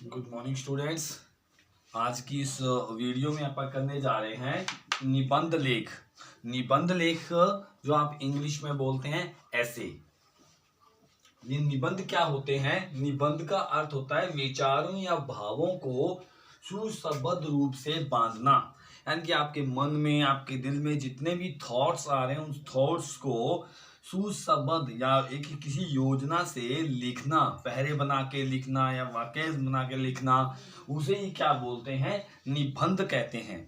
Good morning students. आज की इस वीडियो में अपन करने जा रहे हैं निबंध लेख। निबंध लेख जो आप इंग्लिश में बोलते हैं ऐसे। ये निबंध क्या होते हैं? निबंध का अर्थ होता है विचारों या भावों को सुसंबद्ध रूप से बांधना, यानी कि आपके मन में, आपके दिल में जितने भी थॉट्स आ रहे हैं उन थॉट्स को सुसंबद्ध या एक किसी योजना से लिखना, पहरे बना के लिखना या वाक्य बना के लिखना, उसे ही क्या बोलते हैं? निबंध कहते हैं।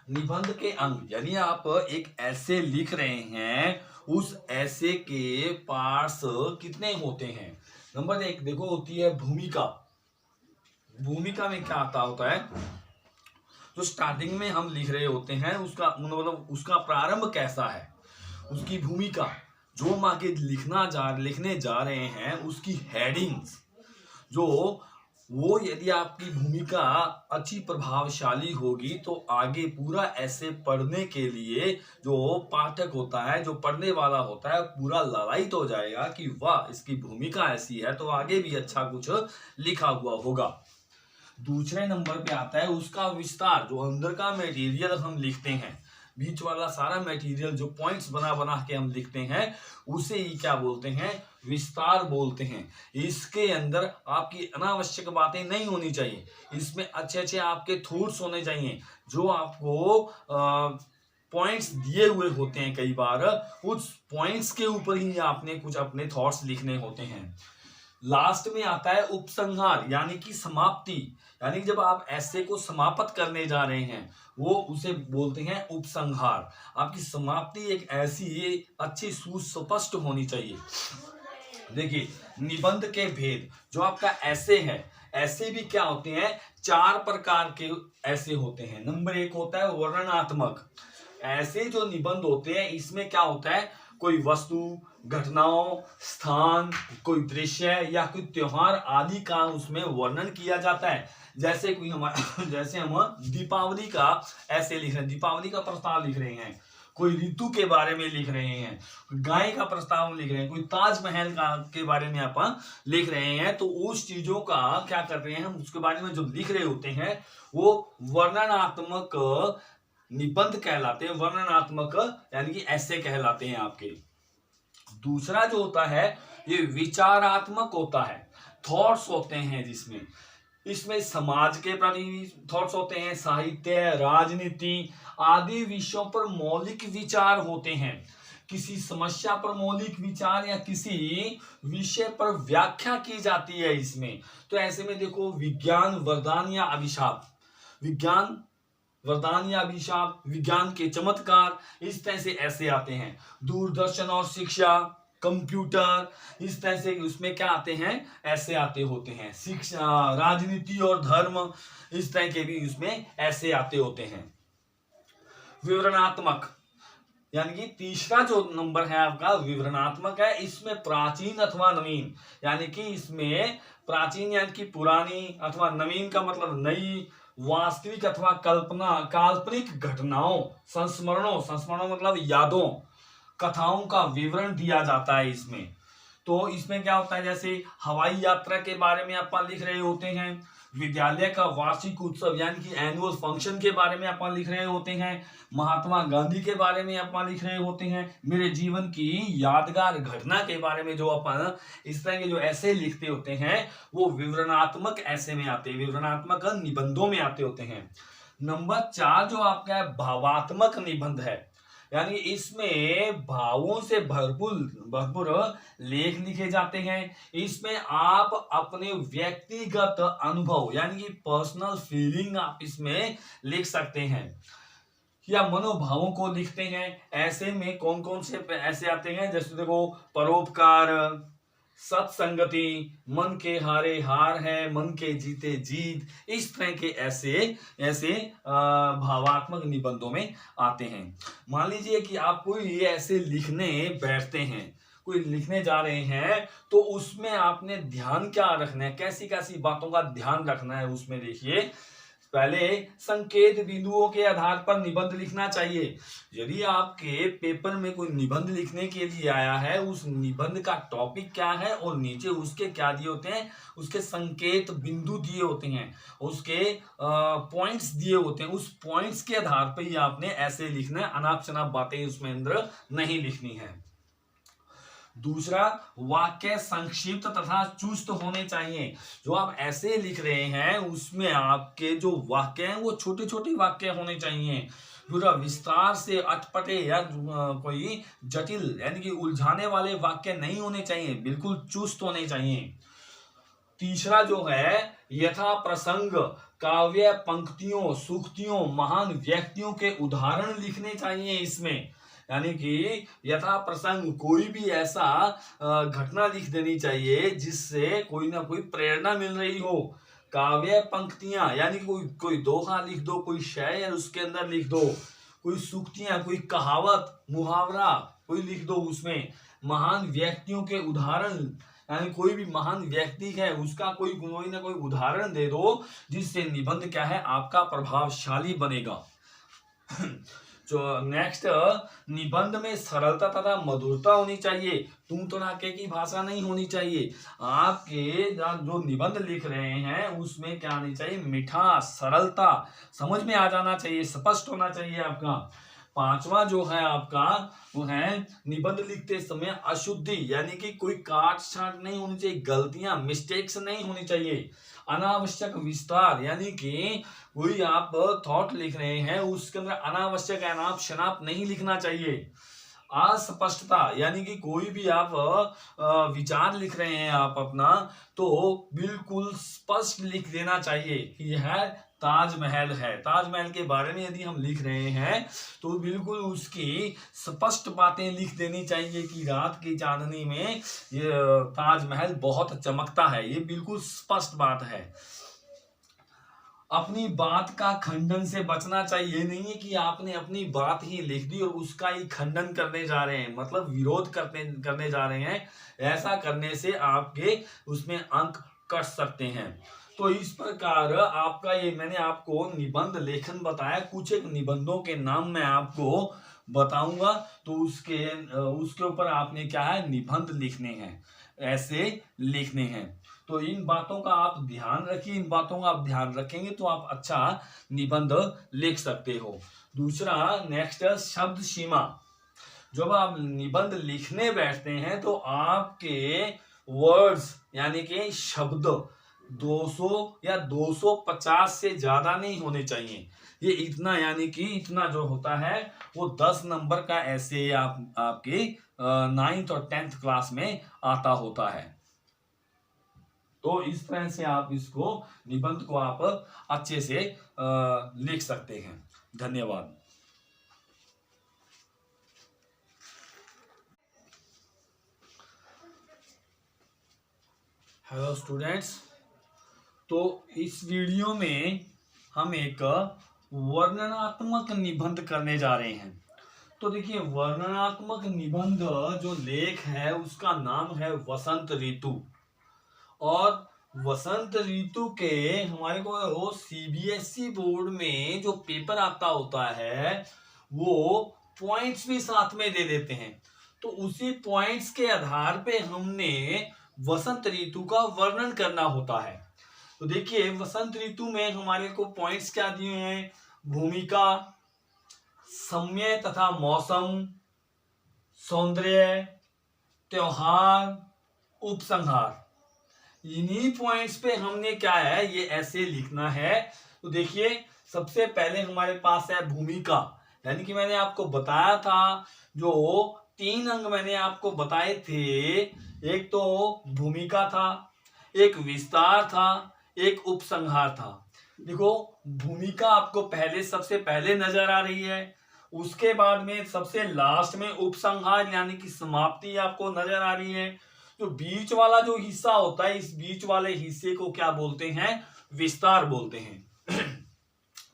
निबंध के अंग, यानी आप एक ऐसे लिख रहे हैं, उस ऐसे के पार्ट्स कितने होते हैं? नंबर एक देखो, होती है भूमिका। भूमिका में क्या आता होता है? जो स्टार्टिंग में हम लिख रहे होते हैं उसका मतलब उसका प्रारंभ कैसा है, उसकी भूमिका, जो हम आगे लिखने जा रहे हैं उसकी हेडिंग्स, जो वो यदि आपकी भूमिका अच्छी प्रभावशाली होगी तो आगे पूरा ऐसे पढ़ने के लिए जो पाठक होता है, जो पढ़ने वाला होता है, पूरा ललायित हो जाएगा कि वाह, इसकी भूमिका ऐसी है तो आगे भी अच्छा कुछ लिखा हुआ होगा। दूसरे नंबर पे आता है उसका विस्तार, जो अंदर का मटेरियल हम लिखते हैं, बीच वाला सारा मटेरियल जो पॉइंट्स बना बना के हम लिखते हैं उसे ही क्या बोलते हैं? विस्तार बोलते हैं। इसके अंदर आपकी अनावश्यक बातें नहीं होनी चाहिए, इसमें अच्छे अच्छे आपके थॉट्स होने चाहिए। जो आपको पॉइंट्स दिए हुए होते हैं, कई बार उस पॉइंट्स के ऊपर ही आपने कुछ अपने थॉट्स लिखने होते हैं। लास्ट में आता है उपसंहार, यानी कि समाप्ति, यानी जब आप ऐसे को समाप्त करने जा रहे हैं वो उसे बोलते हैं उपसंहार। आपकी समाप्ति एक ऐसी अच्छी सुस्पष्ट होनी चाहिए। देखिए, निबंध के भेद, जो आपका ऐसे है, ऐसे भी क्या होते हैं? चार प्रकार के ऐसे होते हैं। नंबर एक होता है वर्णनात्मक। ऐसे जो निबंध होते हैं इसमें क्या होता है? कोई वस्तु, घटनाओं, स्थान, कोई दृश्य या कोई त्योहार आदि का उसमें वर्णन किया जाता है। जैसे कोई हमारा जैसे हम दीपावली का ऐसे लिख रहे हैं, दीपावली का प्रस्ताव लिख रहे हैं, कोई ऋतु के बारे में लिख रहे हैं, गाय का प्रस्ताव लिख रहे हैं, कोई ताजमहल का के बारे में आप लिख रहे हैं, तो उस चीजों का क्या कर रहे हैं हम? उसके बारे में जो लिख रहे होते हैं वो वर्णनात्मक निबंध कहलाते हैं। वर्णनात्मक यानी कि ऐसे कहलाते हैं आपके। दूसरा जो होता है ये विचारात्मक होता है, थॉट्स होते हैं जिसमें, इसमें समाज के प्रति थॉट्स होते हैं, साहित्य, राजनीति आदि विषयों पर मौलिक विचार होते हैं। किसी समस्या पर मौलिक विचार या किसी विषय पर व्याख्या की जाती है इसमें। तो ऐसे में देखो, विज्ञान वरदान या अभिशाप, विज्ञान वरदान या अभिशाप, विज्ञान के चमत्कार, इस तरह से ऐसे आते हैं। दूरदर्शन और शिक्षा, कंप्यूटर, इस तरह से उसमें क्या आते हैं? ऐसे आते होते हैं। शिक्षा, राजनीति और धर्म, इस तरह के भी उसमें ऐसे आते होते हैं। विवरणात्मक, यानी कि तीसरा जो नंबर है आपका विवरणात्मक है। इसमें प्राचीन अथवा नवीन, यानी कि इसमें प्राचीन यानी कि पुरानी, अथवा नवीन का मतलब नई, वास्तविक अथवा कल्पना काल्पनिक घटनाओं, संस्मरणों मतलब यादों, कथाओं का विवरण दिया जाता है इसमें। तो इसमें क्या होता है? जैसे हवाई यात्रा के बारे में आप लिख रहे होते हैं, विद्यालय का वार्षिक उत्सव यानी कि एनुअल फंक्शन के बारे में आप लिख रहे होते हैं, महात्मा गांधी के बारे में आप लिख रहे होते हैं, मेरे जीवन की यादगार घटना के बारे में जो अपन इस तरह के जो ऐसे लिखते होते हैं वो विवरणात्मक ऐसे में आते हैं, विवरणात्मक निबंधों में आते होते हैं। नंबर 4 जो आपका है भावात्मक निबंध है, यानी इसमें भावों से भरपूर लेख लिखे जाते हैं। इसमें आप अपने व्यक्तिगत अनुभव यानी कि पर्सनल फीलिंग आप इसमें लिख सकते हैं या मनोभावों को लिखते हैं। ऐसे में कौन कौन से ऐसे आते हैं? जैसे देखो, परोपकार, सत्संगति, मन के हारे हार है, मन के जीते जीत, इस तरह के ऐसे भावात्मक निबंधों में आते हैं। मान लीजिए कि आप कोई ऐसे लिखने बैठते हैं, कोई लिखने जा रहे हैं, तो उसमें आपने ध्यान क्या रखना है, कैसी कैसी बातों का ध्यान रखना है उसमें। देखिए, पहले संकेत बिंदुओं के आधार पर निबंध लिखना चाहिए। यदि आपके पेपर में कोई निबंध लिखने के लिए आया है, उस निबंध का टॉपिक क्या है और नीचे उसके क्या दिए होते हैं, उसके संकेत बिंदु दिए होते हैं, उसके पॉइंट्स दिए होते हैं, उस पॉइंट्स के आधार पर ही आपने ऐसे लिखना है, अनाप शनाप बातें उसमें अंदर नहीं लिखनी है। दूसरा, वाक्य संक्षिप्त तथा चुस्त होने चाहिए। जो आप ऐसे लिख रहे हैं उसमें आपके जो वाक्य हैं वो छोटे छोटे वाक्य होने चाहिए। पूरा विस्तार से अटपटे या कोई जटिल यानी कि उलझाने वाले वाक्य नहीं होने चाहिए, बिल्कुल चुस्त होने चाहिए। तीसरा जो है, यथा प्रसंग काव्य पंक्तियों सूक्तियों महान व्यक्तियों के उदाहरण लिखने चाहिए इसमें। यानी कि यथा प्रसंग कोई भी ऐसा घटना लिख देनी चाहिए जिससे कोई ना कोई प्रेरणा मिल रही हो। काव्य पंक्तियां यानी कोई कोई दोहा लिख दो, कोई शेर उसके अंदर लिख दो, कोई सूक्तियां, कोई कहावत मुहावरा कोई लिख दो उसमें। महान व्यक्तियों के उदाहरण यानी कोई भी महान व्यक्ति है उसका कोई ना कोई उदाहरण दे दो, जिससे निबंध क्या है आपका प्रभावशाली बनेगा। जो नेक्स्ट, निबंध में सरलता तथा मधुरता होनी चाहिए, तुम तड़ाके की भाषा नहीं होनी चाहिए। आपके जो निबंध लिख रहे हैं उसमें क्या आनी चाहिए, मिठास, सरलता, समझ में आ जाना चाहिए, स्पष्ट होना चाहिए आपका। पांचवा जो है आपका वो है, निबंध लिखते समय अशुद्धि यानी कि कोई काट छांट नहीं होनी चाहिए, गलतियां मिस्टेक्स नहीं होनी चाहिए। अनावश्यक विस्तार यानी कि कोई आप थॉट लिख रहे हैं उसके अंदर अनावश्यक अनाप शनाप नहीं लिखना चाहिए। अस्पष्टता यानी कि कोई भी आप विचार लिख रहे हैं आप अपना, तो बिल्कुल स्पष्ट लिख देना चाहिए कि यह ताजमहल है। ताजमहल के बारे में यदि हम लिख रहे हैं तो बिल्कुल उसकी स्पष्ट बातें लिख देनी चाहिए कि रात की चांदनी में ये ताजमहल बहुत चमकता है, ये बिल्कुल स्पष्ट बात है। अपनी बात का खंडन से बचना चाहिए। नहीं है कि आपने अपनी बात ही लिख दी और उसका ही खंडन करने जा रहे हैं, मतलब विरोध करने जा रहे हैं। ऐसा करने से आपके उसमें अंक कट सकते हैं। तो इस प्रकार आपका ये मैंने आपको निबंध लेखन बताया, कुछ एक निबंधों के नाम मैं आपको बताऊंगा, तो उसके ऊपर आपने क्या है, निबंध लिखने हैं, ऐसे लिखने हैं। तो इन बातों का आप ध्यान रखिए, इन बातों का आप ध्यान रखेंगे तो आप अच्छा निबंध लिख सकते हो। दूसरा नेक्स्ट, शब्द सीमा। जब आप निबंध लिखने बैठते हैं तो आपके वर्ड्स यानी कि शब्द 200 या 250 से ज्यादा नहीं होने चाहिए। ये इतना यानी कि इतना जो होता है वो 10 नंबर का ऐसे आपके 9th और 10th क्लास में आता होता है। तो इस तरह से आप इसको निबंध को आप अच्छे से लिख सकते हैं। धन्यवाद। हेलो स्टूडेंट्स, तो इस वीडियो में हम एक वर्णनात्मक निबंध करने जा रहे हैं। तो देखिए, वर्णनात्मक निबंध जो लेख है उसका नाम है वसंत ऋतु। और वसंत ऋतु के हमारे को सीबीएसई बोर्ड में जो पेपर आता होता है वो पॉइंट्स भी साथ में दे देते हैं। तो उसी पॉइंट्स के आधार पे हमने वसंत ऋतु का वर्णन करना होता है। तो देखिए, वसंत ऋतु में हमारे को पॉइंट्स क्या दिए हैं, भूमिका, समय तथा मौसम, सौंदर्य, त्योहार, उपसंहार। इन्हीं पॉइंट्स पे हमने क्या है ये ऐसे लिखना है। तो देखिए, सबसे पहले हमारे पास है भूमिका, यानी कि मैंने आपको बताया था जो 3 अंग मैंने आपको बताए थे, एक तो भूमिका था, एक विस्तार था, एक उपसंहार था। देखो, भूमिका आपको पहले सबसे पहले नजर आ रही है, उसके बाद में सबसे लास्ट में उपसंहार यानी कि समाप्ति आपको नजर आ रही है। जो बीच वाला जो हिस्सा होता है, इस बीच वाले हिस्से को क्या बोलते हैं, विस्तार बोलते हैं।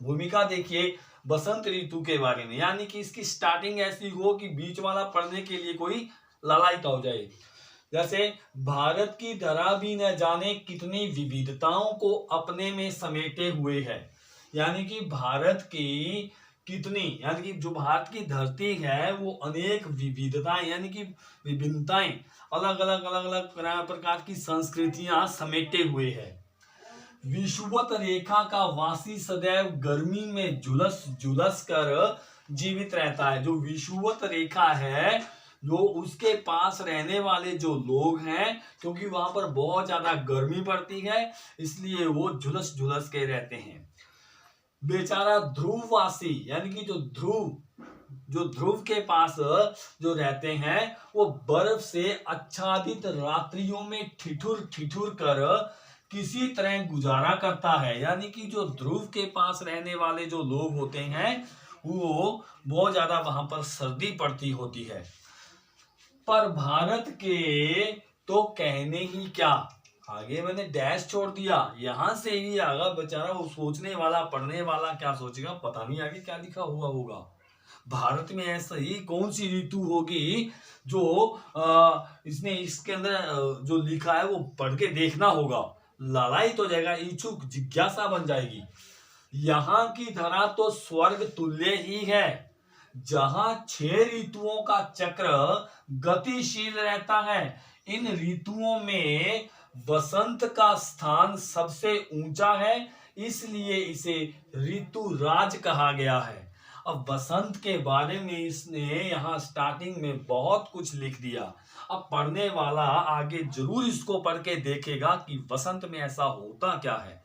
भूमिका देखिए बसंत ऋतु के बारे में, यानी कि इसकी स्टार्टिंग ऐसी हो कि बीच वाला पढ़ने के लिए कोई लालायित हो जाए। जैसे, भारत की धरा भी न जाने कितनी विविधताओं को अपने में समेटे हुए है। यानी कि भारत की कितनी, यानी कि जो भारत की धरती है वो अनेक विविधताएं यानी कि विभिन्नताएं, अलग अलग प्रकार की संस्कृतियां समेटे हुए है। विषुवत रेखा का वासी सदैव गर्मी में झुलस झुलस कर जीवित रहता है। जो विषुवत रेखा है, जो उसके पास रहने वाले जो लोग हैं, क्योंकि वहां पर बहुत ज्यादा गर्मी पड़ती है, इसलिए वो झुलस झुलस के रहते हैं। बेचारा ध्रुववासी यानी कि जो ध्रुव के पास जो रहते हैं, वो बर्फ से आच्छादित रात्रियों में ठिठुर ठिठुर कर किसी तरह गुजारा करता है। यानी कि जो ध्रुव के पास रहने वाले जो लोग होते हैं, वो बहुत ज्यादा वहां पर सर्दी पड़ती होती है। पर भारत के तो कहने ही क्या, आगे मैंने डैश छोड़ दिया, यहां से ही आगा बेचारा वो सोचने वाला पढ़ने वाला क्या सोचेगा पता नहीं आगे क्या लिखा हुआ होगा। भारत में ऐसा ही कौन सी ऋतु होगी जो इसने इसके अंदर जो लिखा है वो पढ़ के देखना होगा, लड़ाई तो जाएगा, इच्छुक जिज्ञासा बन जाएगी। यहाँ की धरा तो स्वर्ग तुल्य ही है, जहां 6 ऋतुओं का चक्र गतिशील रहता है। इन ऋतुओं में वसंत का स्थान सबसे ऊंचा है, इसलिए इसे ऋतुराज कहा गया है। अब वसंत के बारे में इसने यहाँ स्टार्टिंग में बहुत कुछ लिख दिया। अब पढ़ने वाला आगे जरूर इसको पढ़ के देखेगा कि वसंत में ऐसा होता क्या है।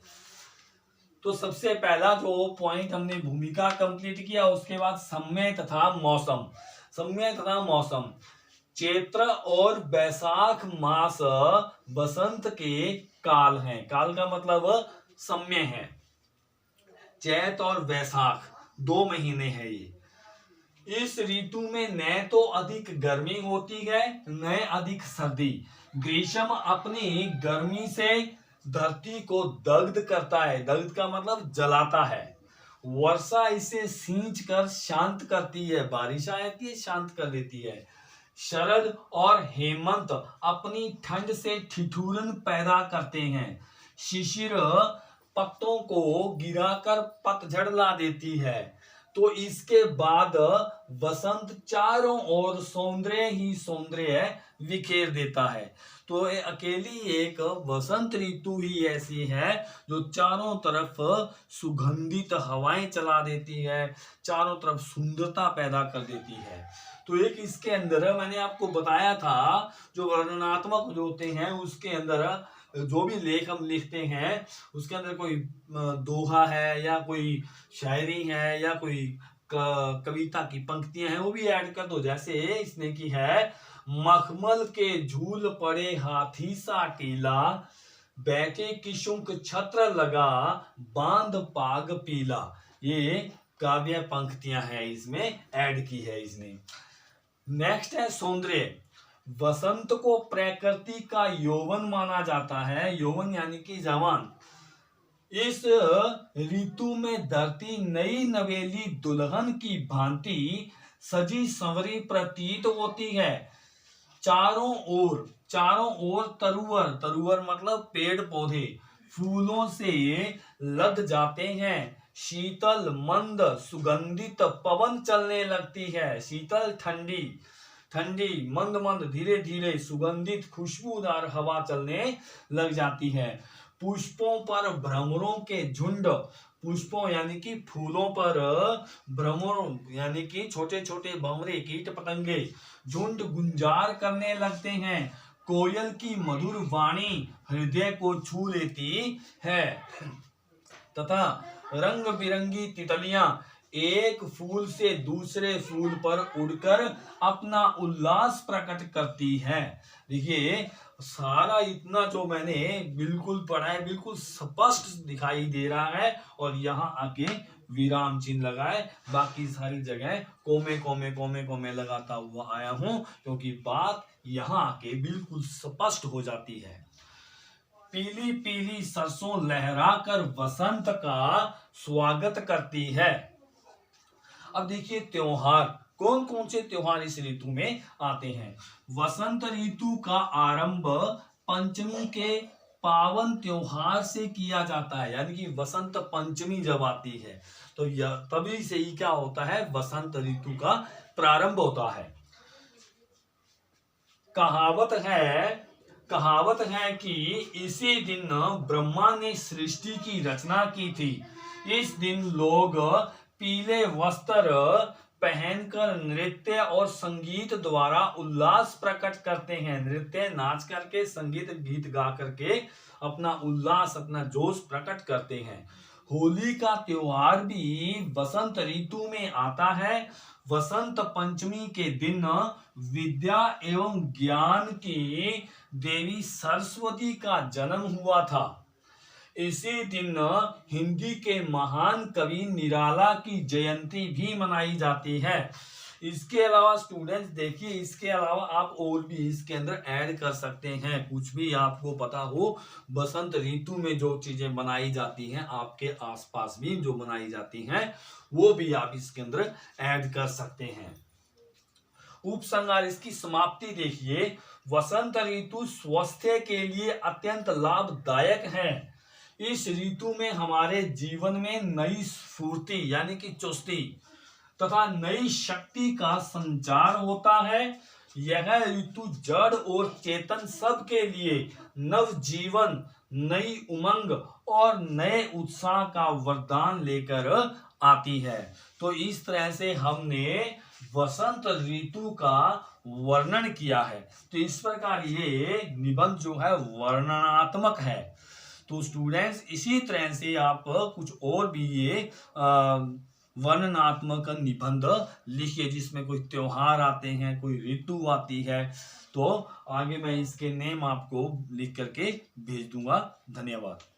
तो सबसे पहला जो पॉइंट हमने भूमिका कंप्लीट किया, उसके बाद समय तथा मौसम। समय तथा मौसम, चैत्र और बैसाख मास बसंत के काल हैं। काल का मतलब समय है। चैत और बैसाख 2 महीने हैं ये। इस ऋतु में न तो अधिक गर्मी होती है न अधिक सर्दी। ग्रीष्म अपनी गर्मी से धरती को दग्ध करता है, दग्ध का मतलब जलाता है। वर्षा इसे सींच कर शांत करती है, बारिश आती है शांत कर देती है। शरद और हेमंत अपनी ठंड से ठिठुरन पैदा करते हैं। शिशिर पत्तों को गिराकर पतझड़ ला देती है। तो इसके बाद वसंत चारों ओर सौंदर्य ही सौंदर्य विखेर देता है। तो अकेली एक वसंत ऋतु ही ऐसी है जो चारों तरफ सुगंधित हवाएं चला देती है, चारों तरफ सुंदरता पैदा कर देती है। तो एक इसके अंदर मैंने आपको बताया था, जो वर्णनात्मक जो होते हैं उसके अंदर जो भी लेख हम लिखते हैं, उसके अंदर कोई दोहा है या कोई शायरी है या कोई कविता की पंक्तियां हैं, वो भी ऐड कर दो। जैसे इसने की है, मखमल के झूल पड़े हाथी सा टीला, बैठे किशुंक छत्र लगा, बांध पाग पीला। ये काव्य पंक्तियां हैं, इसमें ऐड की है इसने। नेक्स्ट है सौंदर्य। वसंत को प्रकृति का यौवन माना जाता है। यौवन यानी कि जवान। इस ऋतु में धरती नई नवेली दुल्हन की भांति सजी संवरी प्रतीत होती है। चारों ओर तरुवर, तरुवर मतलब पेड़ पौधे, फूलों से लद जाते हैं। शीतल मंद सुगंधित पवन चलने लगती है। शीतल ठंडी ठंडी मंद मंद धीरे धीरे सुगंधित खुशबूदार हवा चलने लग जाती है। पुष्पों पर भ्रमरों के झुंड, पुष्पों यानी कि फूलों पर भ्रमरों यानी कि छोटे छोटे भंवरे कीट पतंगे झुंड गुंजार करने लगते हैं। कोयल की मधुर वाणी हृदय को छू लेती है तथा रंग बिरंगी तितलियां एक फूल से दूसरे फूल पर उड़कर अपना उल्लास प्रकट करती है। देखिए सारा इतना जो मैंने बिल्कुल पढ़ा है, बिल्कुल स्पष्ट दिखाई दे रहा है, और यहाँ आके विराम चिन्ह लगाए, बाकी सारी जगह कोमे कोमे कोमे कोमे लगाता हुआ आया हूं, क्योंकि बात यहाँ आके बिल्कुल स्पष्ट हो जाती है। पीली पीली सरसों लहराकर वसंत का स्वागत करती है। अब देखिए त्योहार, कौन कौन से त्योहार इस ऋतु में आते हैं। वसंत ऋतु का आरंभ पंचमी के पावन त्योहार से किया जाता है, यानी कि वसंत पंचमी जब आती है तो यह तभी से ही क्या होता है, वसंत ऋतु का प्रारंभ होता है। कहावत है कि इसी दिन ब्रह्मा ने सृष्टि की रचना की थी। इस दिन लोग पीले वस्त्र पहनकर नृत्य और संगीत द्वारा उल्लास प्रकट करते हैं। नृत्य नाच करके, संगीत गीत गा करके अपना उल्लास, अपना जोश प्रकट करते हैं। होली का त्योहार भी वसंत ऋतु में आता है। वसंत पंचमी के दिन विद्या एवं ज्ञान की देवी सरस्वती का जन्म हुआ था। इसी दिन हिंदी के महान कवि निराला की जयंती भी मनाई जाती है। इसके अलावा स्टूडेंट्स देखिए, इसके अलावा आप और भी इसके अंदर ऐड कर सकते हैं, कुछ भी आपको पता हो बसंत ऋतु में जो चीजें बनाई जाती हैं, आपके आसपास भी जो बनाई जाती हैं, वो भी आप इसके अंदर ऐड कर सकते हैं। उपसंहार, इसकी समाप्ति देखिए, वसंत ऋतु स्वास्थ्य के लिए अत्यंत लाभदायक है। इस ऋतु में हमारे जीवन में नई स्फूर्ति यानी कि चुस्ती तथा नई शक्ति का संचार होता है। यह ऋतु जड़ और चेतन सबके लिए नव जीवन, नई उमंग और नए उत्साह का वरदान लेकर आती है। तो इस तरह से हमने वसंत ऋतु का वर्णन किया है। तो इस प्रकार ये निबंध जो है वर्णनात्मक है। तो स्टूडेंट्स इसी तरह से आप कुछ और भी ये वर्णनात्मक निबंध लिखिए, जिसमें कोई त्योहार आते हैं, कोई ऋतु आती है। तो आगे मैं इसके नेम आपको लिख करके भेज दूंगा। धन्यवाद।